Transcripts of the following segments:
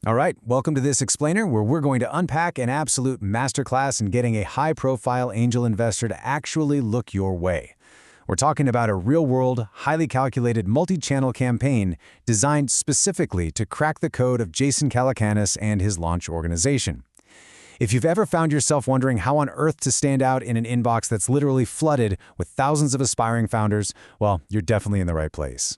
All right, welcome to this explainer where we're going to unpack an absolute masterclass in getting a high-profile angel investor to actually look your way. We're talking about a real-world, highly calculated multi-channel campaign designed specifically to crack the code of Jason Calacanis and his launch organization. If you've ever found yourself wondering how on earth to stand out in an inbox that's literally flooded with thousands of aspiring founders, well, you're definitely in the right place.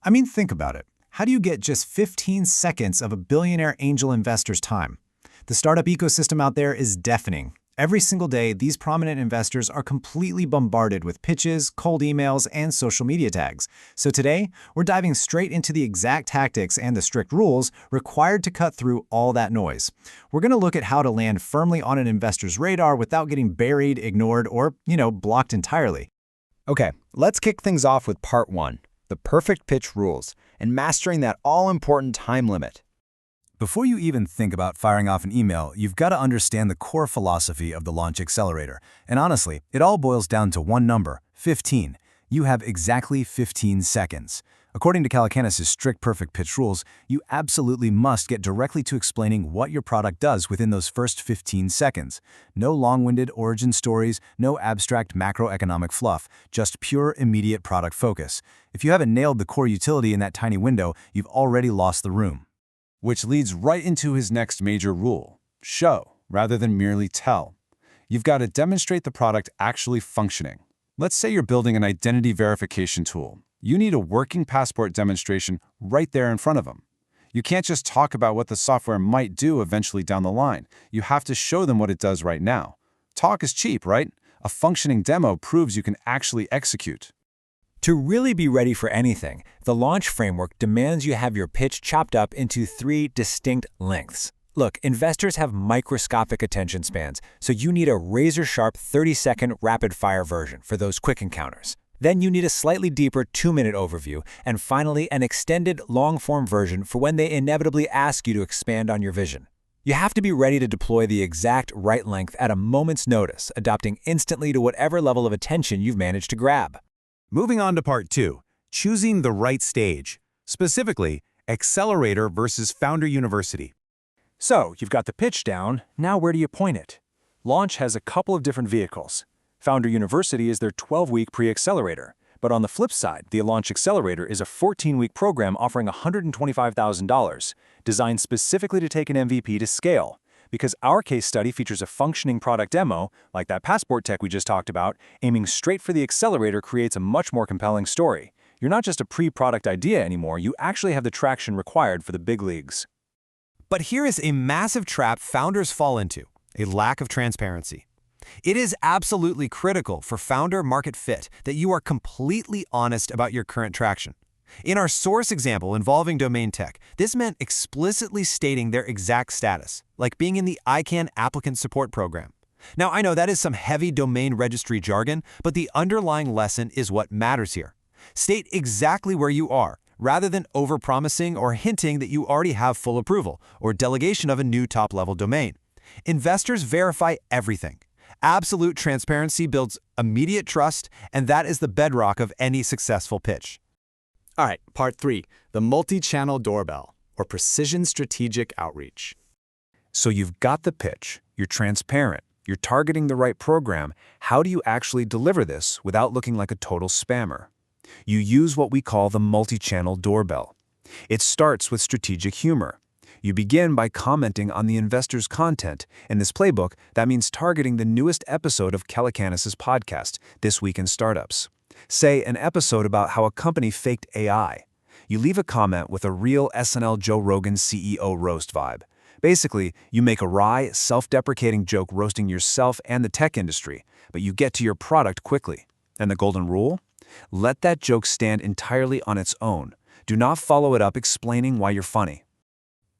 I mean, think about it. How do you get just 15 seconds of a billionaire angel investor's time? The startup ecosystem out there is deafening. Every single day, these prominent investors are completely bombarded with pitches, cold emails, and social media tags. So today, we're diving straight into the exact tactics and the strict rules required to cut through all that noise. We're going to look at how to land firmly on an investor's radar without getting buried, ignored, or, blocked entirely. Okay, let's kick things off with part 1. The perfect pitch rules, and mastering that all-important time limit. Before you even think about firing off an email, you've got to understand the core philosophy of the Launch Accelerator. And honestly, it all boils down to one number, 15. You have exactly 15 seconds. According to Calacanis' strict perfect pitch rules, you absolutely must get directly to explaining what your product does within those first 15 seconds. No long-winded origin stories, no abstract macroeconomic fluff, just pure, immediate product focus. If you haven't nailed the core utility in that tiny window, you've already lost the room. Which leads right into his next major rule: show rather than merely tell. You've got to demonstrate the product actually functioning. Let's say you're building an identity verification tool. You need a working passport demonstration right there in front of them. You can't just talk about what the software might do eventually down the line. You have to show them what it does right now. Talk is cheap, right? A functioning demo proves you can actually execute. To really be ready for anything, the launch framework demands you have your pitch chopped up into 3 distinct lengths. Look, investors have microscopic attention spans, so you need a razor-sharp 30-second rapid-fire version for those quick encounters. Then you need a slightly deeper 2-minute overview, and finally an extended long-form version for when they inevitably ask you to expand on your vision. You have to be ready to deploy the exact right length at a moment's notice, adapting instantly to whatever level of attention you've managed to grab. Moving on to part 2, choosing the right stage, specifically Accelerator versus Founder University. So, you've got the pitch down, now where do you point it? Launch has a couple of different vehicles. Founder University is their 12-week pre-accelerator, but on the flip side, the Launch Accelerator is a 14-week program offering $125,000, designed specifically to take an MVP to scale. Because our case study features a functioning product demo, like that passport tech we just talked about, aiming straight for the accelerator creates a much more compelling story. You're not just a pre-product idea anymore, you actually have the traction required for the big leagues. But here is a massive trap founders fall into: a lack of transparency. It is absolutely critical for founder market fit that you are completely honest about your current traction. In our source example involving domain tech, this meant explicitly stating their exact status, like being in the ICANN applicant support program. Now, I know that is some heavy domain registry jargon, but the underlying lesson is what matters here. State exactly where you are, rather than overpromising or hinting that you already have full approval or delegation of a new top-level domain. Investors verify everything. Absolute transparency builds immediate trust, and that is the bedrock of any successful pitch. All right, part 3, the multi-channel doorbell, or precision strategic outreach. So you've got the pitch, you're transparent, you're targeting the right program. How do you actually deliver this without looking like a total spammer? You use what we call the multi-channel doorbell. It starts with strategic humor. You begin by commenting on the investor's content. In this playbook, that means targeting the newest episode of Calacanis' podcast, This Week in Startups. Say, an episode about how a company faked AI. You leave a comment with a real SNL Joe Rogan CEO roast vibe. Basically, you make a wry, self-deprecating joke roasting yourself and the tech industry, but you get to your product quickly. And the golden rule? Let that joke stand entirely on its own. Do not follow it up explaining why you're funny.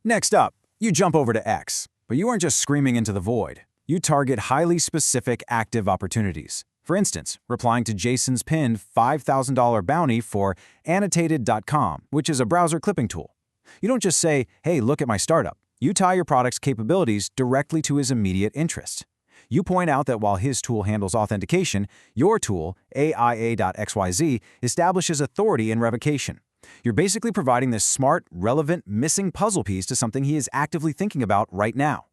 Next up, you jump over to X, but you aren't just screaming into the void. You target highly specific active opportunities. For instance, replying to Jason's pinned $5,000 bounty for annotated.com, which is a browser clipping tool. You don't just say, hey, look at my startup. You tie your product's capabilities directly to his immediate interest. You point out that while his tool handles authentication, your tool, IA.XYZ, establishes authority in revocation. You're basically providing this smart, relevant, missing puzzle piece to something he is actively thinking about right now.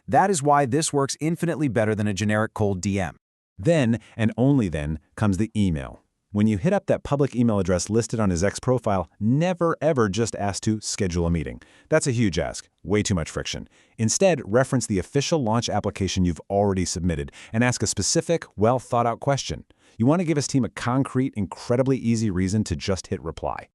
That is why this works infinitely better than a generic cold DM. Then, and only then, comes the email. When you hit up that public email address listed on his X profile, never ever just ask to schedule a meeting. That's a huge ask, way too much friction. Instead, reference the official launch application you've already submitted and ask a specific, well-thought-out question. You want to give his team a concrete, incredibly easy reason to just hit reply.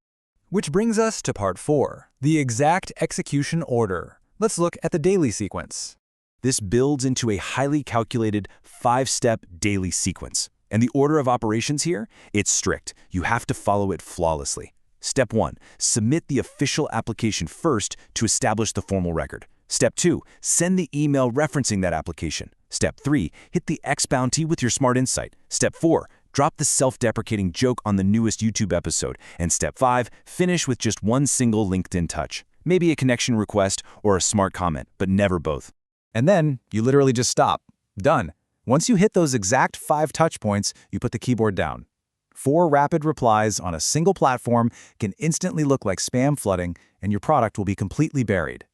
Which brings us to part 4, the exact execution order. Let's look at the daily sequence. This builds into a highly calculated 5-step daily sequence. And the order of operations here? It's strict. You have to follow it flawlessly. Step 1, submit the official application first to establish the formal record. Step 2, send the email referencing that application. Step 3, hit the X bounty with your smart insight. Step 4, drop the self-deprecating joke on the newest YouTube episode. And Step 5, finish with just one single LinkedIn touch. Maybe a connection request or a smart comment, but never both. And then you literally just stop. Done. Once you hit those exact 5 touch points, you put the keyboard down. 4 rapid replies on a single platform can instantly look like spam flooding, and your product will be completely buried.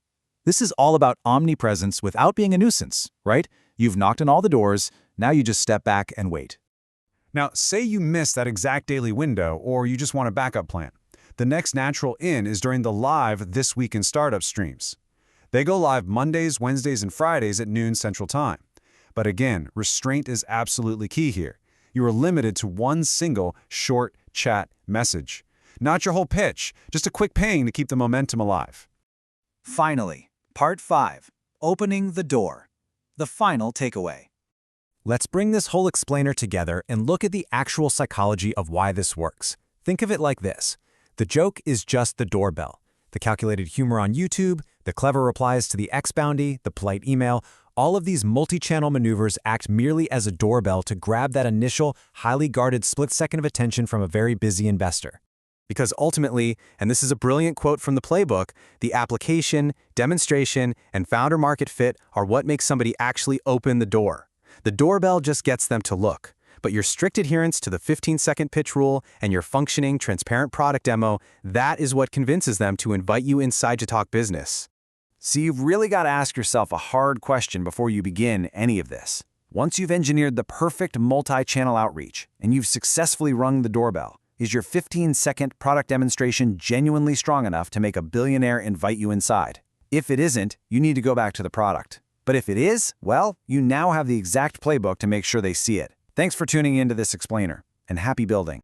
This is all about omnipresence without being a nuisance, right? You've knocked on all the doors, now you just step back and wait. Now, say you miss that exact daily window, or you just want a backup plan. The next natural in is during the live This Week in Startup streams. They go live Mondays, Wednesdays, and Fridays at noon Central Time. But again, restraint is absolutely key here. You are limited to one single short chat message. Not your whole pitch, just a quick ping to keep the momentum alive. Finally, part 5, opening the door. The final takeaway. Let's bring this whole explainer together and look at the actual psychology of why this works. Think of it like this. The joke is just the doorbell. The calculated humor on YouTube, the clever replies to the X bounty, the polite email, all of these multi-channel maneuvers act merely as a doorbell to grab that initial, highly guarded split second of attention from a very busy investor. Because ultimately, and this is a brilliant quote from the playbook, the application, demonstration, and founder market fit are what makes somebody actually open the door. The doorbell just gets them to look. But your strict adherence to the 15-second pitch rule and your functioning, transparent product demo, that is what convinces them to invite you inside to talk business. So you've really got to ask yourself a hard question before you begin any of this. Once you've engineered the perfect multi-channel outreach and you've successfully rung the doorbell, is your 15-second product demonstration genuinely strong enough to make a billionaire invite you inside? If it isn't, you need to go back to the product. But if it is, well, you now have the exact playbook to make sure they see it. Thanks for tuning into this explainer, and happy building.